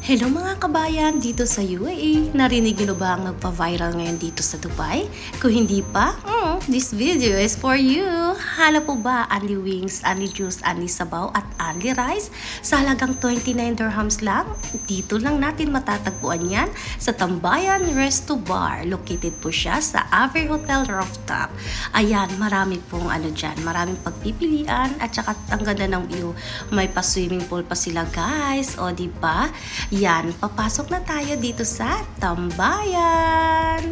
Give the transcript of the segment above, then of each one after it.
Hello mga kabayan dito sa UAE. Narinig niyo ba ang nagpa-viral ngayon dito sa Dubai? Kung hindi pa, this video is for you. Hala po ba only wings, only juice, only sabaw at only rice sa halagang 29 dirhams lang? Dito lang natin matatagpuan yan sa Tambayan Resto Bar. Located po siya sa Aver Hotel Rooftop. Ayan, marami pong dyan, maraming pagpipilian at saka ang ganda ng view. May pa-swimming pool pa sila guys, o diba? Yan, papasok na tayo dito sa Tambayan.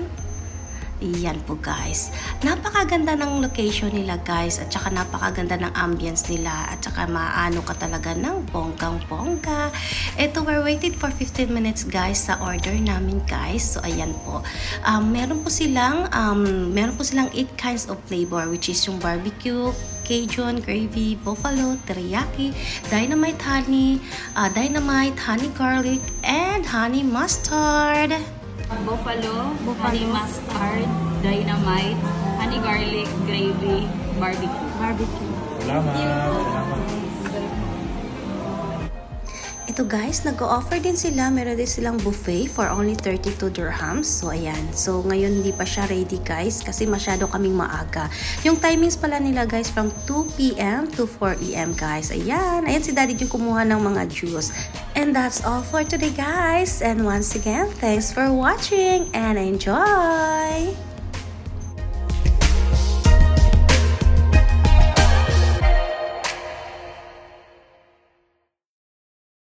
Yan po guys. Napakaganda ng location nila guys at saka napakaganda ng ambience nila at saka maano ka talaga ng bonggang-bongga. Ito, we're waited for 15 minutes guys sa order namin guys. So ayan po. Meron po silang 8 kinds of flavor, which is yung barbecue, Cajun, gravy, buffalo, teriyaki, dynamite honey garlic, and honey mustard. Buffalo, honey mustard, dynamite, honey garlic, gravy, barbecue. Salamat. Ito guys, nag-o-offer din sila. Meron din silang buffet for only 32 dirhams. So ayan. So ngayon hindi pa siya ready guys kasi masyado kaming maaga. Yung timings pala nila guys from 2 p.m. to 4 a.m. guys. Ayan. Ayan si Daddy yung kumuha ng mga juice. And that's all for today guys. And once again, thanks for watching and enjoy!